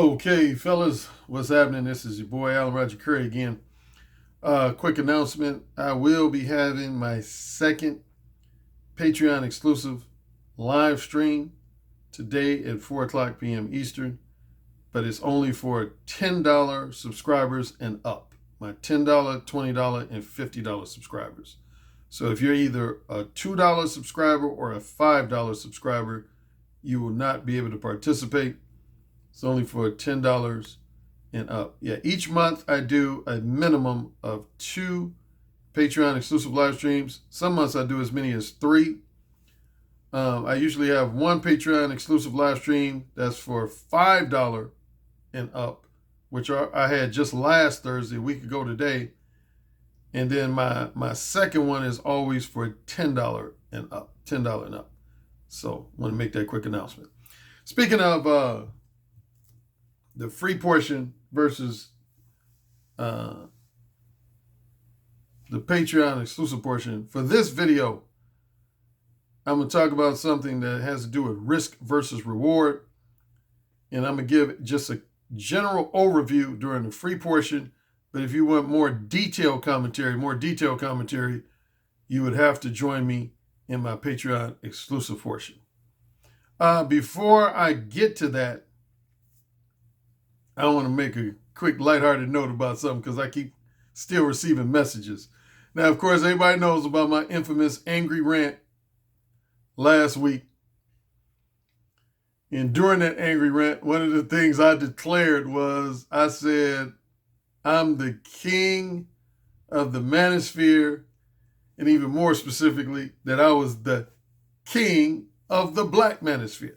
Okay, fellas, what's happening? This is your boy Alan Roger Currie again. Quick announcement: I will be having my second Patreon exclusive live stream today at 4 o'clock p.m. Eastern, but it's only for $10 subscribers and up. My $10, $20, and $50 subscribers. So if you're either a $2 subscriber or a $5 subscriber, you will not be able to participate. It's only for $10 and up. Yeah, each month I do a minimum of 2 Patreon exclusive live streams. Some months I do as many as 3. I usually have one Patreon exclusive live stream that's for $5 and up, which I had just last Thursday, a week ago today. And then my second one is always for $10 and up, $10 and up. So I want to make that quick announcement. Speaking of the free portion versus the Patreon exclusive portion, for this video, I'm going to talk about something that has to do with risk versus reward. And I'm going to give just a general overview during the free portion. But if you want more detailed commentary, you would have to join me in my Patreon exclusive portion. Before I get to that, I want to make a quick lighthearted note about something because I keep still receiving messages. Now, of course, everybody knows about my infamous angry rant last week. And during that angry rant, one of the things I declared was, I said, I'm the king of the Manosphere, and even more specifically, that I was the king of the Black Manosphere.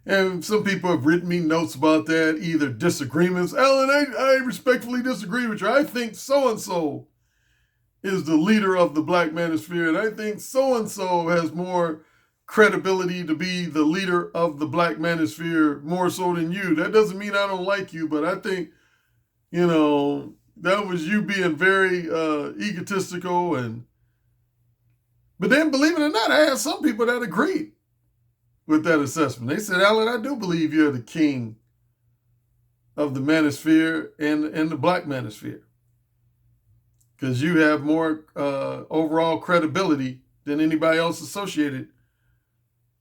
And some people have written me notes about that, either disagreements. Alan, I respectfully disagree with you. I think so-and-so is the leader of the Black Manosphere, and I think so-and-so has more credibility to be the leader of the Black Manosphere more so than you. That doesn't mean I don't like you, but I think, that was you being very egotistical. But then, believe it or not, I had some people that agreed with that assessment. They said, Alan, I do believe you're the king of the Manosphere and the Black Manosphere, because you have more overall credibility than anybody else associated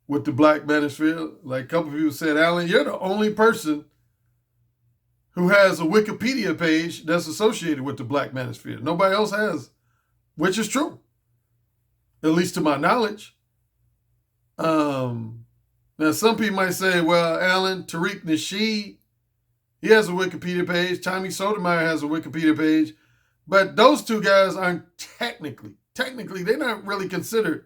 with the Black Manosphere. Like a couple of people said, Alan, you're the only person who has a Wikipedia page that's associated with the Black Manosphere. Nobody else has, which is true, at least to my knowledge. Now, some people might say, well, Alan, Tariq Nasheed, he has a Wikipedia page. Tommy Sotomayor has a Wikipedia page. But those two guys aren't technically, they're not really considered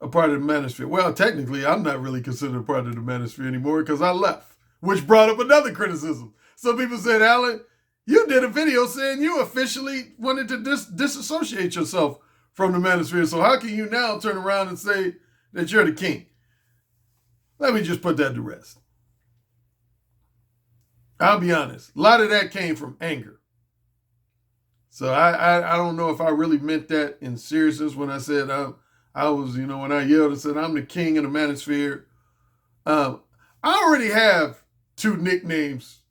a part of the Manosphere. Well, technically, I'm not really considered a part of the Manosphere anymore because I left, which brought up another criticism. Some people said, Alan, you did a video saying you officially wanted to disassociate yourself from the Manosphere. So how can you now turn around and say that you're the king? Let me just put that to rest. I'll be honest. A lot of that came from anger. So I don't know if I really meant that in seriousness when I said I was, when I yelled and said, I'm the king of the Manosphere. I already have 2 nicknames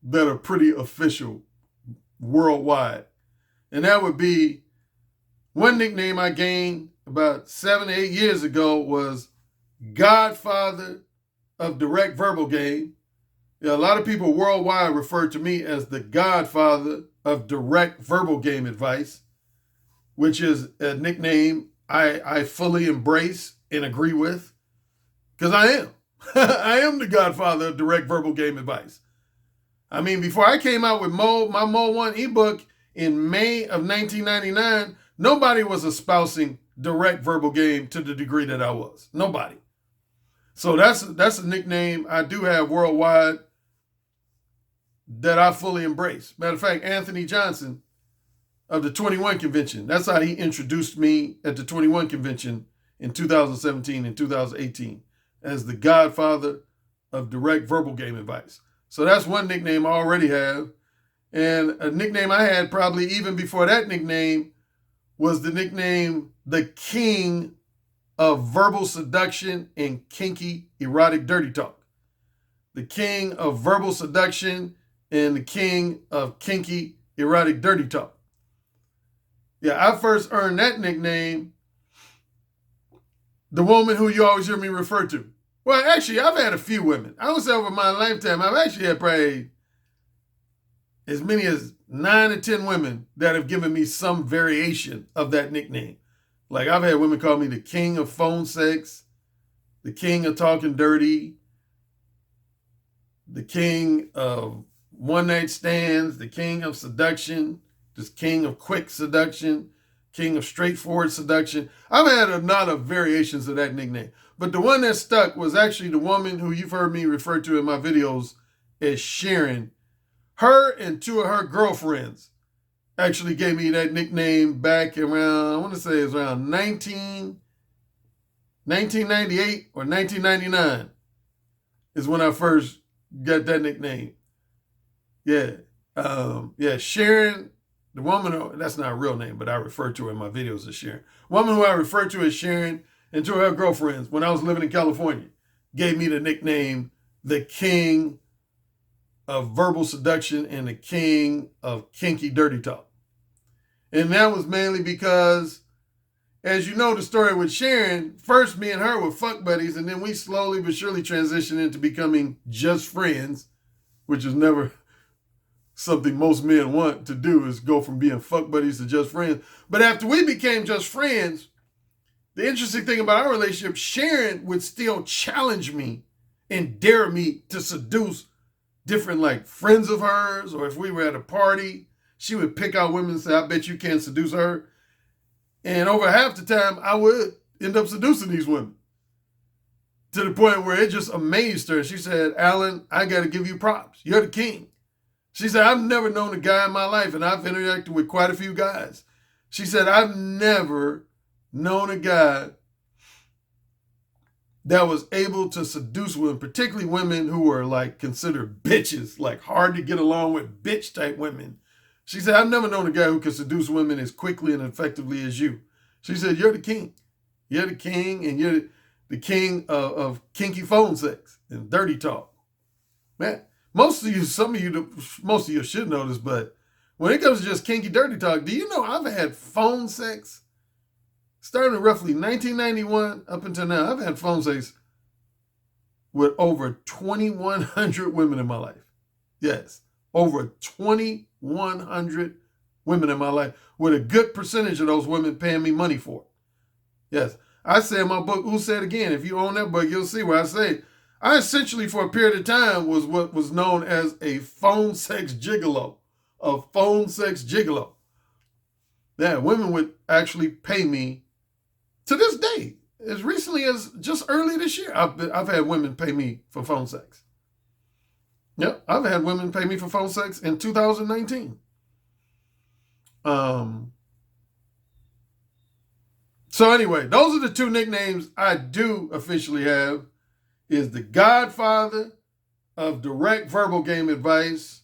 that are pretty official worldwide. And that would be, one nickname I gained about 7 or 8 years ago was Godfather of Direct Verbal Game. Yeah, a lot of people worldwide refer to me as the Godfather of Direct Verbal Game Advice, which is a nickname I fully embrace and agree with, because I am. I am the Godfather of Direct Verbal Game Advice. I mean, before I came out with my Mo 1 ebook in May of 1999, nobody was espousing direct verbal game to the degree that I was. Nobody. So that's a nickname I do have worldwide that I fully embrace. Matter of fact, Anthony Johnson of the 21 Convention, that's how he introduced me at the 21 Convention in 2017 and 2018 as the Godfather of Direct Verbal Game Advice. So that's one nickname I already have. And a nickname I had probably even before that nickname was the nickname the King of Verbal Seduction and Kinky Erotic Dirty Talk. the king of verbal seduction, and the king of kinky, erotic, dirty talk. Yeah, I first earned that nickname, the woman who you always hear me refer to. Well, actually, I've had a few women. I would say over my lifetime, I've actually had probably as many as 9 or 10 women that have given me some variation of that nickname. Like I've had women call me the king of phone sex, the king of talking dirty, the king of one night stands, the king of seduction, the king of quick seduction, king of straightforward seduction. I've had a lot of variations of that nickname. But the one that stuck was actually the woman who you've heard me refer to in my videos as Sharon. Her and 2 of her girlfriends actually gave me that nickname back around, I want to say it was around 1998 or 1999 is when I first got that nickname. Yeah. Sharon, the woman, that's not a real name, but I refer to her in my videos as Sharon. Woman who I refer to as Sharon and 2 of her girlfriends when I was living in California gave me the nickname the king of verbal seduction and the king of kinky dirty talk. And that was mainly because, as you know the story with Sharon, first me and her were fuck buddies, and then we slowly but surely transitioned into becoming just friends, which is never something most men want to do, is go from being fuck buddies to just friends. But after we became just friends, the interesting thing about our relationship, Sharon would still challenge me and dare me to seduce different like friends of hers, or if we were at a party, she would pick out women and say, I bet you can't seduce her. And over half the time, I would end up seducing these women to the point where it just amazed her. She said, Alan, I got to give you props. You're the king. She said, I've never known a guy in my life, and I've interacted with quite a few guys. She said, I've never known a guy that was able to seduce women, particularly women who were like considered bitches, like hard to get along with bitch type women. She said, I've never known a guy who can seduce women as quickly and effectively as you. She said, you're the king. You're the king, and you're the king of kinky phone sex and dirty talk. Man, most of you should know this, but when it comes to just kinky dirty talk, do you know I've had phone sex starting roughly 1991 up until now? I've had phone sex with over 2,100 women in my life. Yes, over 2,100 women in my life, with a good percentage of those women paying me money for it. Yes, I say in my book, Who Said Again, if you own that book, you'll see where I say, I essentially for a period of time was what was known as a phone sex gigolo. A phone sex gigolo. Yeah, women would actually pay me to this day, as recently as just early this year. I've had women pay me for phone sex. Yep, I've had women pay me for phone sex in 2019. So anyway, those are the 2 nicknames I do officially have, is the Godfather of direct verbal game advice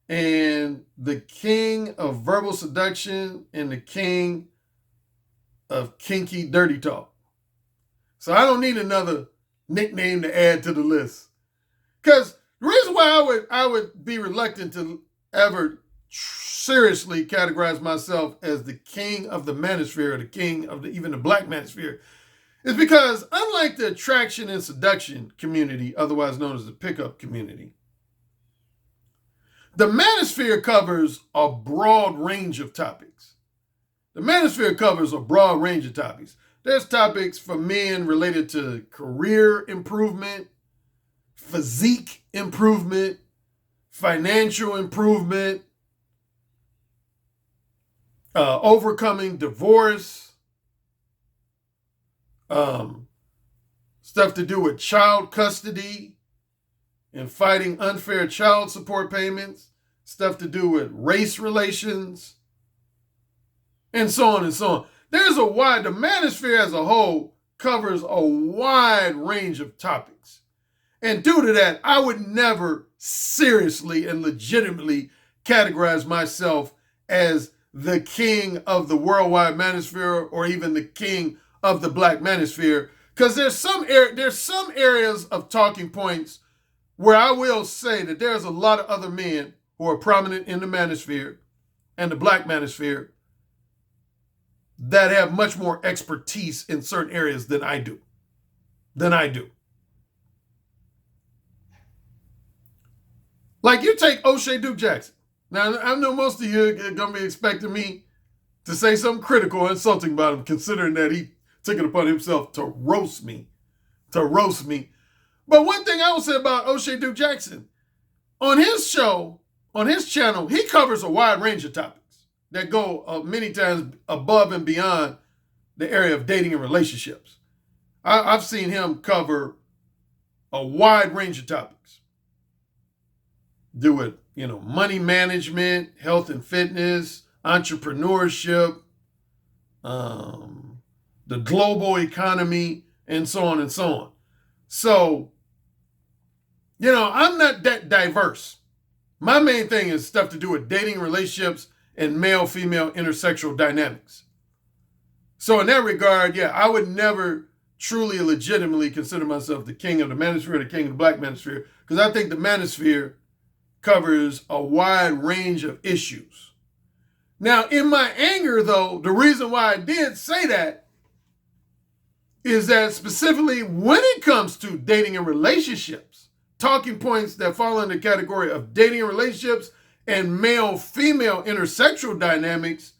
and the king of verbal seduction and the king of kinky dirty talk. So I don't need another nickname to add to the list. Because the reason why I would be reluctant to ever seriously categorize myself as the king of the manosphere, or the king of even the black manosphere, is because unlike the attraction and seduction community, otherwise known as the pickup community, the manosphere covers a broad range of topics. The manosphere covers a broad range of topics. There's topics for men related to career improvement, physique improvement, financial improvement, overcoming divorce, stuff to do with child custody and fighting unfair child support payments, stuff to do with race relations, and so on and so on. The manosphere as a whole covers a wide range of topics. And due to that, I would never seriously and legitimately categorize myself as the king of the worldwide manosphere or even the king of the black manosphere, because there's some areas of talking points where I will say that there's a lot of other men who are prominent in the manosphere and the black manosphere that have much more expertise in certain areas than I do. Like you take O'Shea Duke Jackson. Now, I know most of you are going to be expecting me to say something critical or insulting about him, considering that he took it upon himself to roast me. But one thing I will say about O'Shea Duke Jackson, on his show, on his channel, he covers a wide range of topics that go many times above and beyond the area of dating and relationships. I've seen him cover a wide range of topics. Do it, money management, health and fitness, entrepreneurship, the global economy, and so on and so on. So, I'm not that diverse. My main thing is stuff to do with dating, relationships, and male-female intersexual dynamics. So in that regard, I would never truly legitimately consider myself the king of the manosphere or the king of the black manosphere, because I think the manosphere covers a wide range of issues. Now, in my anger, though, the reason why I did say that is that specifically when it comes to dating and relationships, talking points that fall in the category of dating and relationships and male-female intersexual dynamics,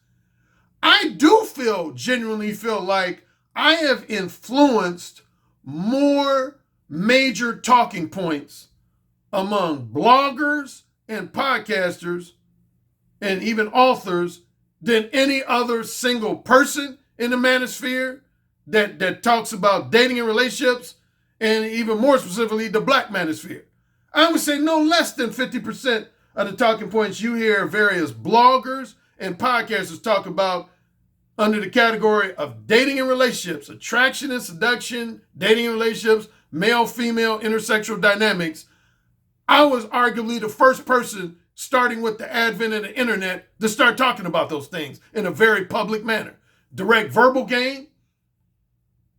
I do genuinely feel like I have influenced more major talking points among bloggers and podcasters and even authors than any other single person in the manosphere that talks about dating and relationships, and even more specifically, the black manosphere. I would say no less than 50% of the talking points you hear various bloggers and podcasters talk about under the category of dating and relationships, attraction and seduction, dating and relationships, male-female intersexual dynamics. I was arguably the first person, starting with the advent of the internet, to start talking about those things in a very public manner. Direct verbal game.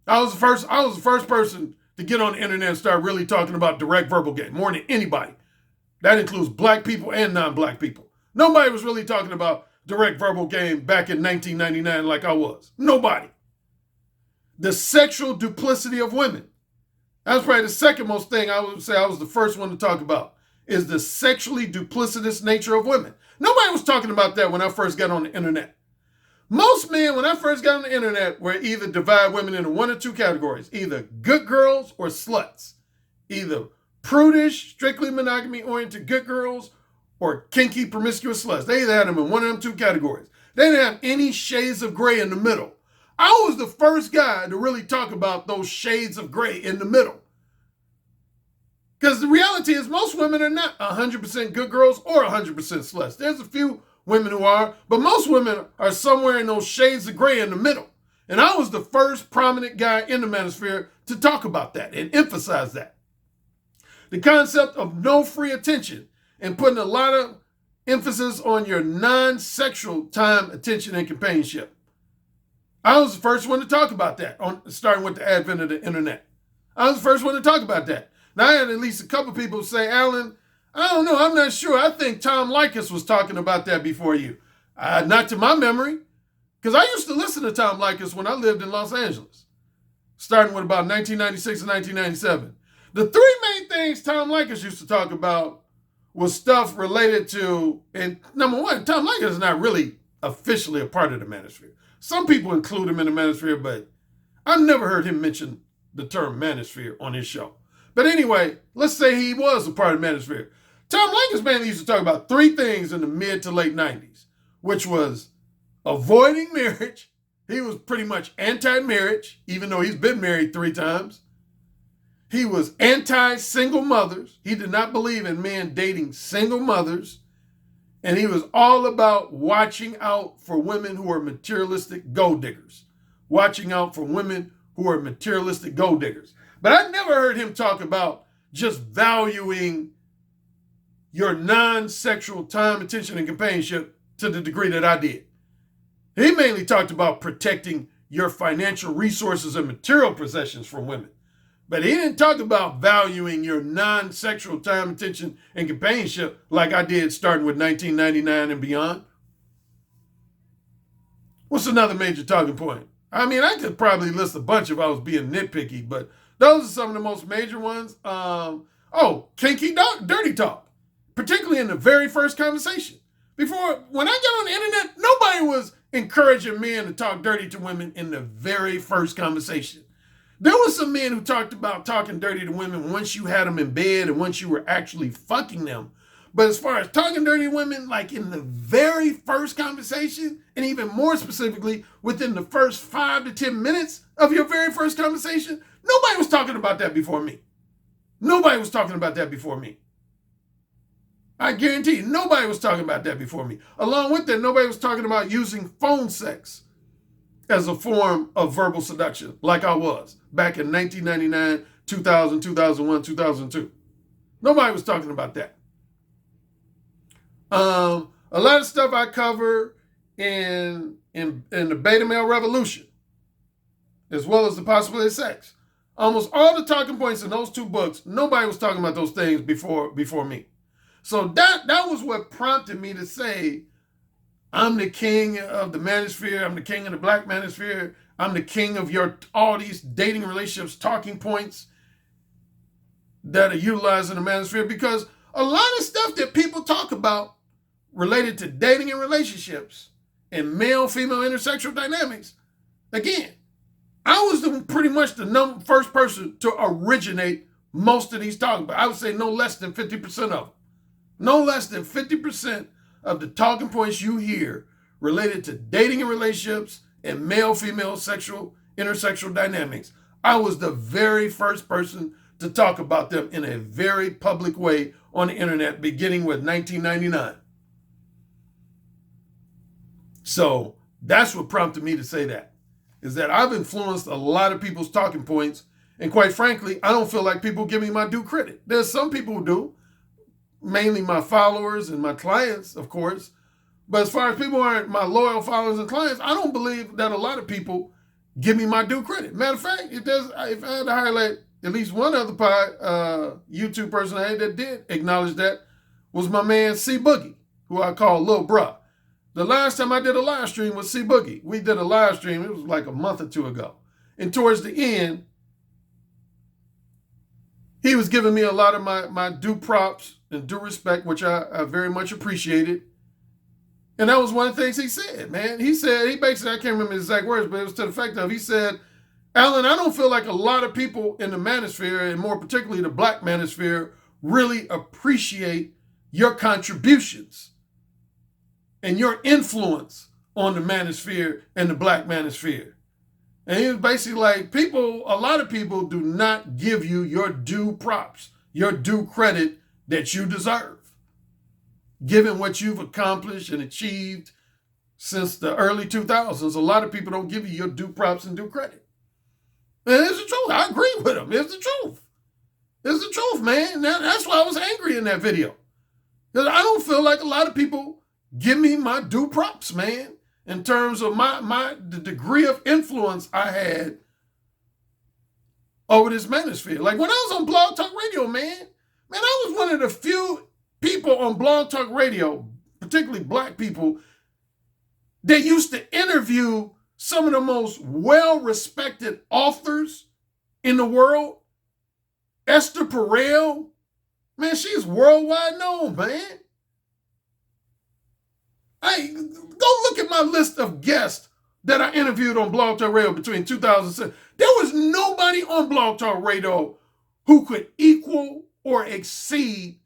I was the first person to get on the internet and start really talking about direct verbal game, more than anybody. That includes black people and non-black people. Nobody was really talking about direct verbal game back in 1999 like I was. Nobody. The sexual duplicity of women. That's probably the second most thing I would say I was the first one to talk about, is the sexually duplicitous nature of women. Nobody was talking about that when I first got on the internet. Most men, when I first got on the internet, were either divide women into one or two categories, either good girls or sluts, either prudish, strictly monogamy-oriented good girls or kinky, promiscuous sluts. They either had them in one of them two categories. They didn't have any shades of gray in the middle. I was the first guy to really talk about those shades of gray in the middle. Because the reality is most women are not 100% good girls or 100% sluts. There's a few women who are, but most women are somewhere in those shades of gray in the middle. And I was the first prominent guy in the manosphere to talk about that and emphasize that. The concept of no free attention and putting a lot of emphasis on your non-sexual time, attention, and companionship. I was the first one to talk about that, starting with the advent of the internet. I was the first one to talk about that. Now, I had at least a couple people say, Alan, I don't know, I'm not sure. I think Tom Likas was talking about that before you. Not to my memory, because I used to listen to Tom Likas when I lived in Los Angeles, starting with about 1996 and 1997. The three main things Tom Likas used to talk about was stuff related to, and number one, Tom Likas is not really officially a part of the manosphere. Some people include him in the manosphere, but I've never heard him mention the term manosphere on his show. But anyway, let's say he was a part of the manosphere. Tom Likas mainly used to talk about three things in the mid to late 90s, which was avoiding marriage. He was pretty much anti-marriage, even though he's been married 3 times. He was anti-single mothers. He did not believe in men dating single mothers. And he was all about watching out for women who are materialistic gold diggers. Watching out for women who are materialistic gold diggers. But I never heard him talk about just valuing your non-sexual time, attention, and companionship to the degree that I did. He mainly talked about protecting your financial resources and material possessions from women. But he didn't talk about valuing your non-sexual time, attention, and companionship like I did starting with 1999 and beyond. What's another major talking point? I mean, I could probably list a bunch if I was being nitpicky, but those are some of the most major ones. Kinky dirty talk, particularly in the very first conversation. Before, when I got on the internet, nobody was encouraging men to talk dirty to women in the very first conversation. There were some men who talked about talking dirty to women once you had them in bed and once you were actually fucking them. But as far as talking dirty to women, like in the very first conversation, and even more specifically, within the first 5 to 10 minutes of your very first conversation, nobody was talking about that before me. Nobody was talking about that before me. I guarantee you, nobody was talking about that before me. Along with that, nobody was talking about using phone sex as a form of verbal seduction, like I was back in 1999, 2000, 2001, 2002. Nobody was talking about that. A lot of stuff I cover in the beta male revolution, as well as the possibility of sex. Almost all the talking points in those two books, nobody was talking about those things before me. So that was what prompted me to say, I'm the king of the manosphere. I'm the king of the black manosphere. I'm the king of all these dating relationships, talking points that are utilized in the manosphere, because a lot of stuff that people talk about related to dating and relationships and male-female intersexual dynamics, again, I was pretty much the first person to originate most of these talking, but I would say no less than 50% of them. No less than 50% of the talking points you hear related to dating and relationships and male-female intersexual dynamics, I was the very first person to talk about them in a very public way on the internet, beginning with 1999. So that's what prompted me to say that, is that I've influenced a lot of people's talking points. And quite frankly, I don't feel like people give me my due credit. There's some people who do, mainly my followers and my clients, of course. But as far as people who aren't my loyal followers and clients, I don't believe that a lot of people give me my due credit. Matter of fact, if I had to highlight at least one other YouTube person that did acknowledge that, was my man C Boogie, who I call Lil Bruh. The last time I did a live stream with C Boogie, we did a live stream, it was like a month or two ago. And towards the end, he was giving me a lot of my due props and due respect, which I very much appreciated. And that was one of the things he said, man. He basically, I can't remember his exact words, but it was to the effect of, he said, Alan, I don't feel like a lot of people in the manosphere, and more particularly the black manosphere, really appreciate your contributions and your influence on the manosphere and the black manosphere. And he was basically like, a lot of people do not give you your due props, your due credit that you deserve, given what you've accomplished and achieved since the early 2000s. A lot of people don't give you your due props and due credit. And it's the truth. I agree with him. It's the truth. It's the truth, man. That's why I was angry in that video. Because I don't feel like a lot of people give me my due props, man, in terms of the degree of influence I had over this manosphere. Like when I was on Blog Talk Radio, man, I was one of the few people on Blog Talk Radio, particularly black people, that used to interview some of the most well-respected authors in the world. Esther Perel, man, she's worldwide known, man. Go look at my list of guests that I interviewed on Blog Talk Radio between 2007. There was nobody on Blog Talk Radio who could equal or exceed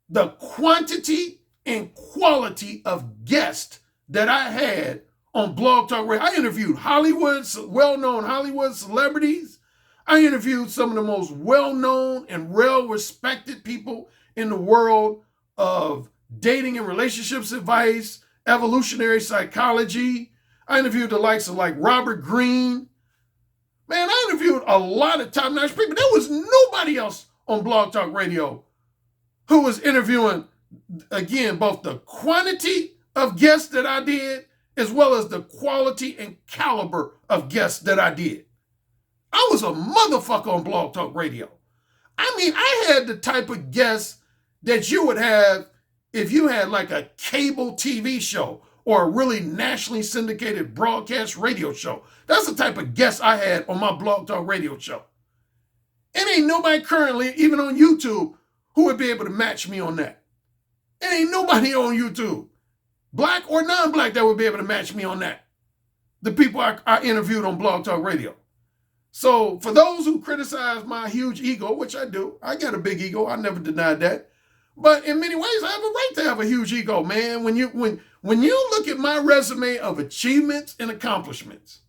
the quantity and quality of guests that I had on Blog Talk Radio. I interviewed well-known Hollywood celebrities. I interviewed some of the most well-known and well-respected people in the world of dating and relationships advice, evolutionary psychology. I interviewed the likes of like Robert Greene. Man, I interviewed a lot of top-notch people. There was nobody else on Blog Talk Radio who was interviewing, again, both the quantity of guests that I did, as well as the quality and caliber of guests that I did. I was a motherfucker on Blog Talk Radio. I mean, I had the type of guests that you would have if you had like a cable TV show or a really nationally syndicated broadcast radio show. That's the type of guests I had on my Blog Talk Radio show. And ain't nobody currently, even on YouTube, who would be able to match me on that. And ain't nobody on YouTube, black or non-black, that would be able to match me on that. The people I interviewed on Blog Talk Radio. So for those who criticize my huge ego, which I do, I got a big ego, I never denied that. But in many ways, I have a right to have a huge ego, man. When you look at my resume of achievements and accomplishments,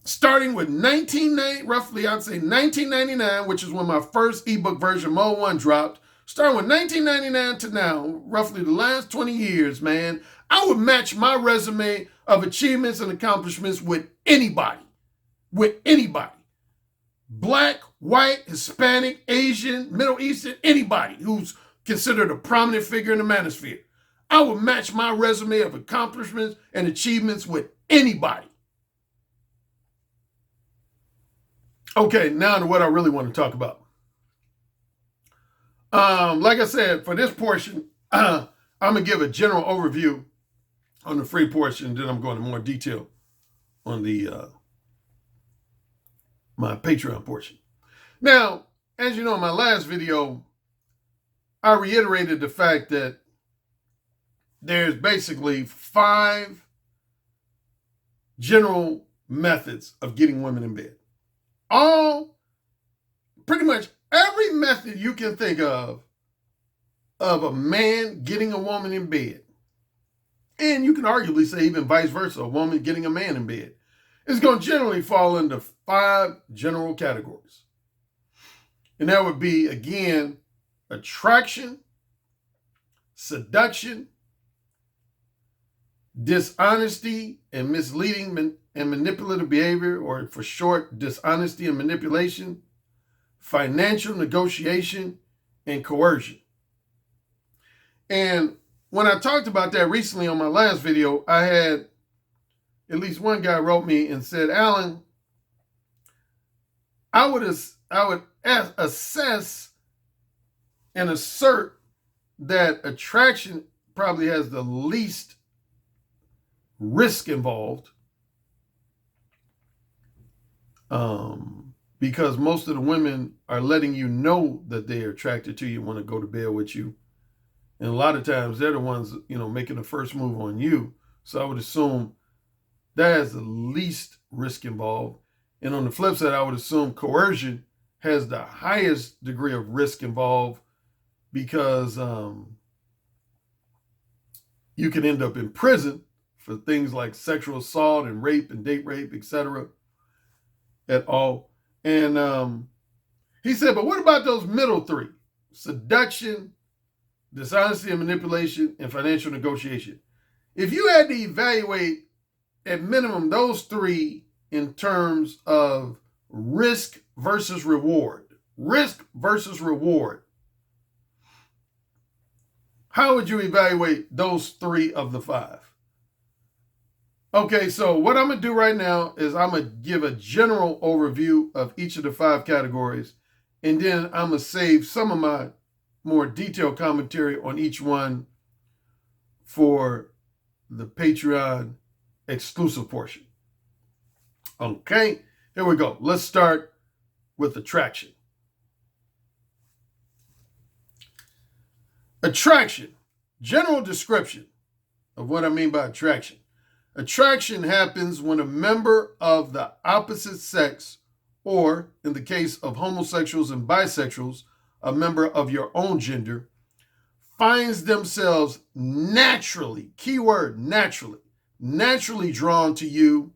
starting with roughly I'd say 1999, which is when my first ebook version, Mode 1, dropped. Starting with 1999 to now, roughly the last 20 years, man, I would match my resume of achievements and accomplishments with anybody. With anybody. Black, white, Hispanic, Asian, Middle Eastern, anybody who's considered a prominent figure in the Manosphere. I would match my resume of accomplishments and achievements with anybody. Okay, now to what I really want to talk about. Like I said, for this portion, I'm going to give a general overview on the free portion, then I'm going into more detail on the my Patreon portion. Now, as you know, in my last video, I reiterated the fact that there's basically 5 general methods of getting women in bed. Pretty much every method you can think of a man getting a woman in bed, and you can arguably say even vice versa, a woman getting a man in bed, is going to generally fall into 5 general categories. And that would be, again, attraction, seduction, dishonesty and misleading and manipulative behavior, or for short, dishonesty and manipulation, financial negotiation, and coercion. And when I talked about that recently on my last video, I had at least one guy wrote me and said, Alan, I would assess and assert that attraction probably has the least risk involved, because most of the women are letting you know that they're attracted to you, want to go to bed with you. And a lot of times they're the ones, making the first move on you. So I would assume that has the least risk involved. And on the flip side, I would assume coercion has the highest degree of risk involved, because you can end up in prison for things like sexual assault and rape and date rape, etc. at all. And he said, but what about those middle 3? Seduction, dishonesty and manipulation, and financial negotiation. If you had to evaluate at minimum those 3 in terms of risk versus reward, how would you evaluate those 3 of the 5? Okay, so what I'm going to do right now is I'm going to give a general overview of each of the 5 categories, and then I'm going to save some of my more detailed commentary on each one for the Patreon exclusive portion. Okay, here we go. Let's start with attraction. Attraction. General description of what I mean by attraction. Attraction happens when a member of the opposite sex, or in the case of homosexuals and bisexuals, a member of your own gender, finds themselves naturally, keyword naturally drawn to you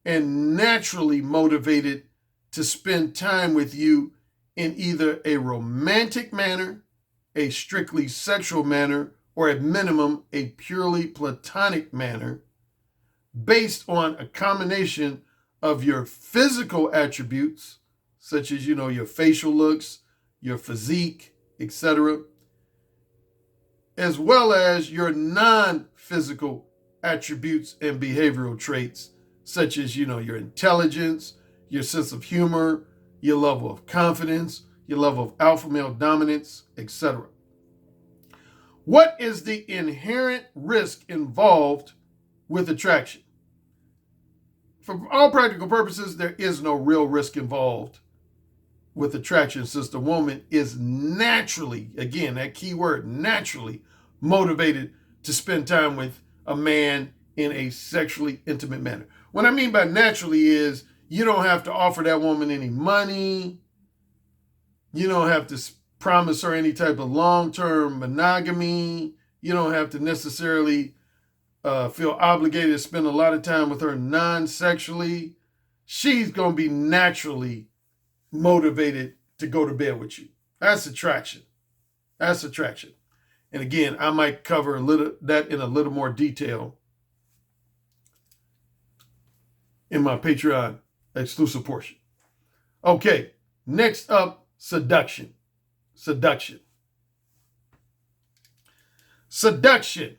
and naturally motivated to spend time with you in either a romantic manner, a strictly sexual manner, or at minimum a purely platonic manner, based on a combination of your physical attributes, such as, your facial looks, your physique, etc., as well as your non-physical attributes and behavioral traits, such as, your intelligence, your sense of humor, your level of confidence, your level of alpha male dominance, etc. What is the inherent risk involved with attraction? For all practical purposes, there is no real risk involved with attraction, since the woman is naturally, again, that key word, naturally motivated to spend time with a man in a sexually intimate manner. What I mean by naturally is you don't have to offer that woman any money. You don't have to promise her any type of long-term monogamy. You don't have to necessarily feel obligated to spend a lot of time with her non-sexually. She's going to be naturally motivated to go to bed with you. That's attraction. That's attraction. And again, I might cover that in a little more detail in my Patreon exclusive portion. Okay, next up, seduction. Seduction. Seduction,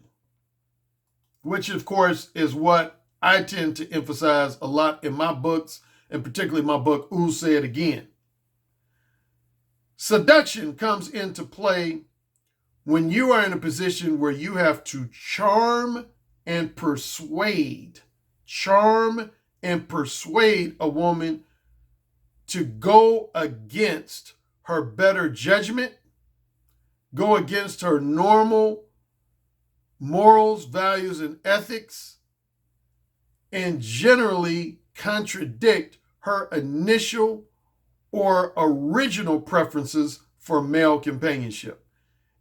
which of course is what I tend to emphasize a lot in my books, and particularly my book, Ooh, Say It Again. Seduction comes into play when you are in a position where you have to charm and persuade a woman to go against her better judgment, go against her normal morals, values, and ethics, and generally contradict her initial or original preferences for male companionship.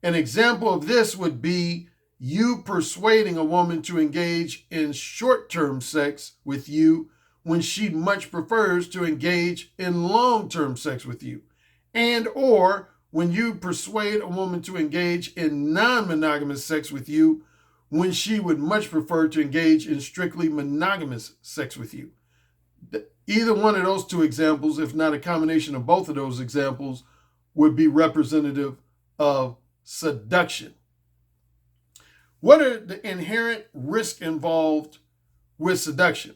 An example of this would be you persuading a woman to engage in short-term sex with you when she much prefers to engage in long-term sex with you, and or when you persuade a woman to engage in non-monogamous sex with you when she would much prefer to engage in strictly monogamous sex with you. Either one of those two examples, if not a combination of both of those examples, would be representative of seduction. What are the inherent risks involved with seduction?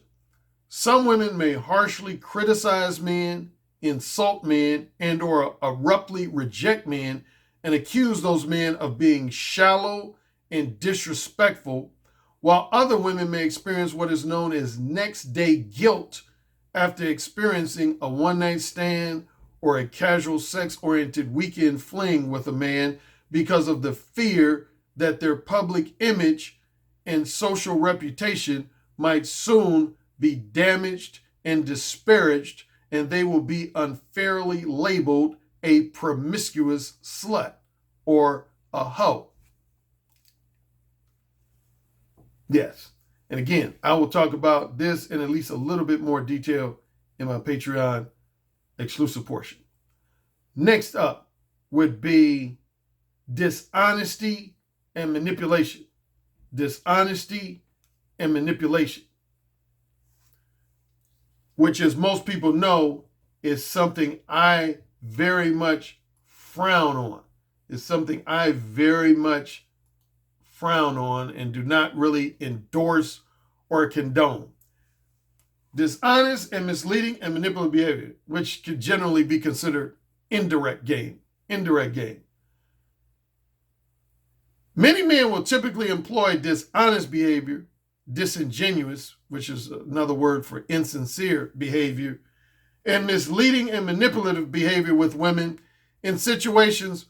Some women may harshly criticize men, insult men, and or abruptly reject men and accuse those men of being shallow and disrespectful, while other women may experience what is known as next day guilt after experiencing a one-night stand or a casual sex-oriented weekend fling with a man because of the fear that their public image and social reputation might soon be damaged and disparaged, and they will be unfairly labeled a promiscuous slut or a hoe. Yes. And again, I will talk about this in at least a little bit more detail in my Patreon exclusive portion. Next up would be dishonesty and manipulation. Dishonesty and manipulation, which, as most people know, is something I very much frown on. It's something I very much frown on and do not really endorse or condone. Dishonest and misleading and manipulative behavior, which could generally be considered indirect gain. Indirect gain. Many men will typically employ dishonest behavior, disingenuous, which is another word for insincere behavior, and misleading and manipulative behavior with women in situations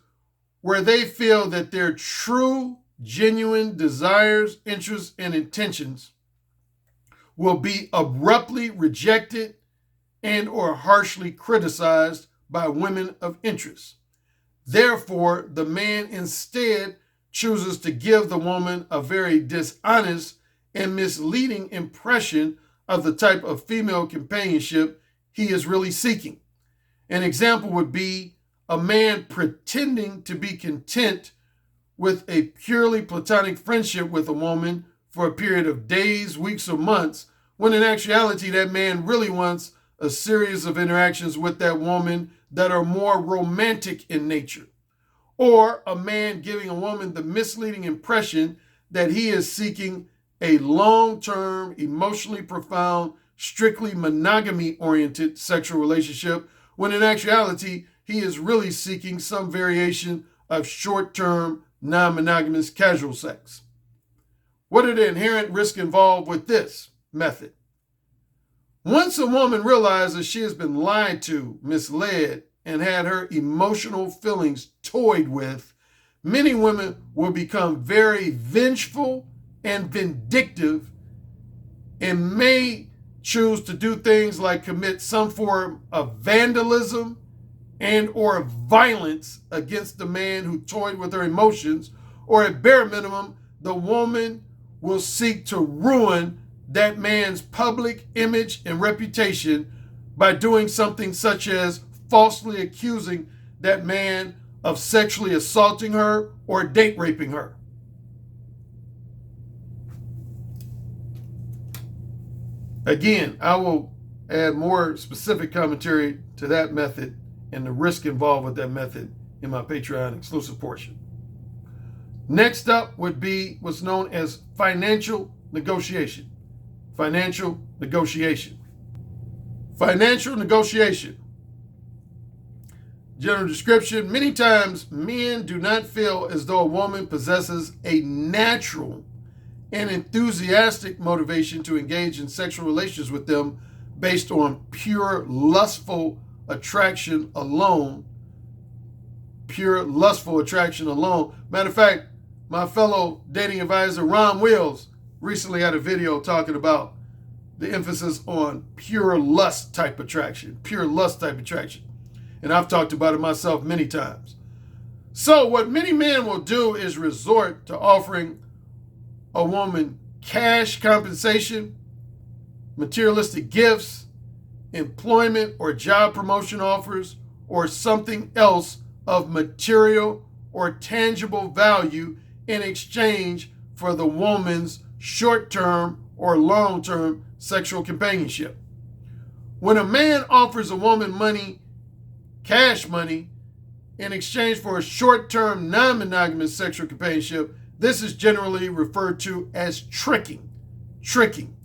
where they feel that their true, genuine desires, interests, and intentions will be abruptly rejected and or harshly criticized by women of interest. Therefore, the man instead chooses to give the woman a very dishonest and misleading impression of the type of female companionship he is really seeking. An example would be a man pretending to be content with a purely platonic friendship with a woman for a period of days, weeks, or months, when in actuality that man really wants a series of interactions with that woman that are more romantic in nature. Or a man giving a woman the misleading impression that he is seeking a long-term, emotionally profound, strictly monogamy-oriented sexual relationship, when in actuality, he is really seeking some variation of short-term, non-monogamous casual sex. What are the inherent risks involved with this method? Once a woman realizes she has been lied to, misled, and had her emotional feelings toyed with, many women will become very vengeful and vindictive and may choose to do things like commit some form of vandalism and or violence against the man who toyed with her emotions, or at bare minimum, the woman will seek to ruin that man's public image and reputation by doing something such as falsely accusing that man of sexually assaulting her or date raping her. Again, I will add more specific commentary to that method and the risk involved with that method in my Patreon exclusive portion. Next up would be what's known as financial negotiation. Financial negotiation. Financial negotiation. General description: many times men do not feel as though a woman possesses a natural and enthusiastic motivation to engage in sexual relations with them based on pure lustful attraction alone. Pure lustful attraction alone. Matter of fact, my fellow dating advisor Ron Wills recently had a video talking about the emphasis on pure lust type attraction. Pure lust type attraction. And I've talked about it myself many times. So what many men will do is resort to offering a woman cash compensation, materialistic gifts, employment or job promotion offers, or something else of material or tangible value in exchange for the woman's short-term or long-term sexual companionship. When a man offers a woman money, cash money, in exchange for a short-term non-monogamous sexual companionship, this is generally referred to as tricking. Tricking.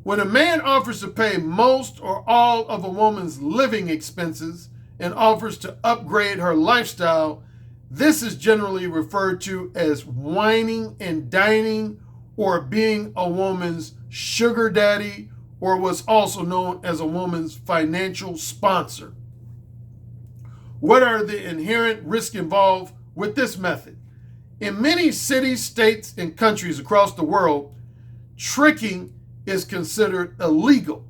When a man offers to pay most or all of a woman's living expenses and offers to upgrade her lifestyle, this is generally referred to as wining and dining, or being a woman's sugar daddy, or what's also known as a woman's financial sponsor. What are the inherent risks involved with this method? In many cities, states, and countries across the world, tricking is considered illegal,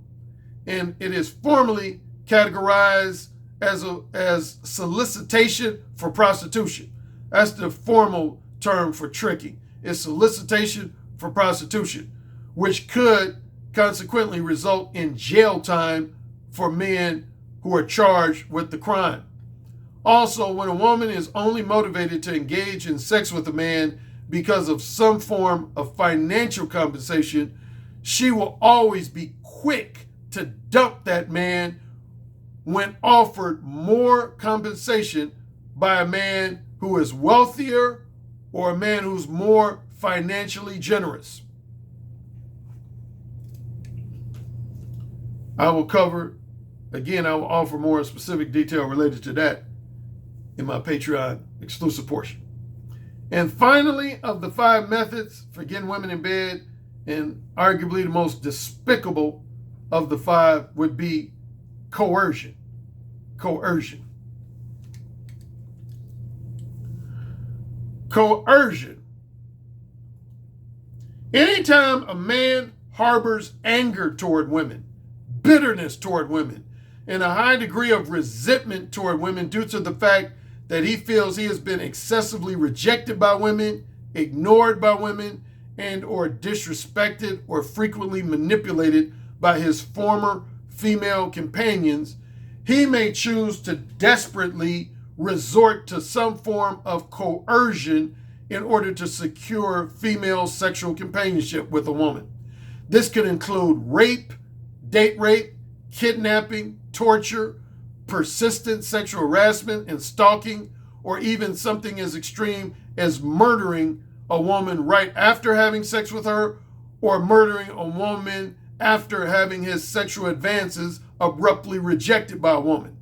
and it is formally categorized as solicitation for prostitution. That's the formal term for tricking. It's solicitation for prostitution, which could consequently result in jail time for men who are charged with the crime. Also, when a woman is only motivated to engage in sex with a man because of some form of financial compensation, she will always be quick to dump that man when offered more compensation by a man who is wealthier or a man who's more financially generous. I will offer more specific detail related to that in my Patreon exclusive portion. And finally, of the 5 methods for getting women in bed, and arguably the most despicable of the 5 would be coercion. Coercion. Coercion. Anytime a man harbors anger toward women, bitterness toward women, and a high degree of resentment toward women due to the fact that he feels he has been excessively rejected by women, ignored by women, and or disrespected or frequently manipulated by his former female companions, he may choose to desperately resort to some form of coercion in order to secure female sexual companionship with a woman. This could include rape, date rape, kidnapping, torture, persistent sexual harassment and stalking, or even something as extreme as murdering a woman right after having sex with her, or murdering a woman after having his sexual advances abruptly rejected by a woman.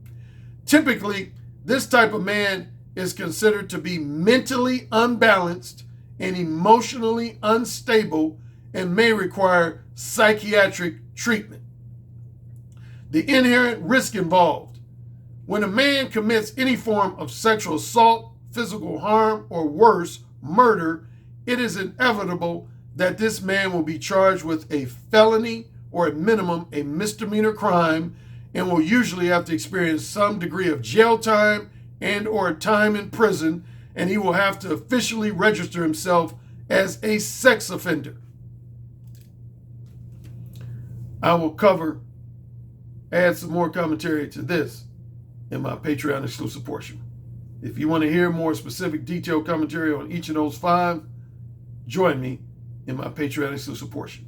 Typically, this type of man is considered to be mentally unbalanced and emotionally unstable and may require psychiatric treatment. The inherent risk involved. When a man commits any form of sexual assault, physical harm, or worse, murder, it is inevitable that this man will be charged with a felony or at minimum a misdemeanor crime and will usually have to experience some degree of jail time and or time in prison, and he will have to officially register himself as a sex offender. I will add some more commentary to this in my Patreon exclusive portion. If you want to hear more specific detailed commentary on each of those 5, join me in my Patreon exclusive portion.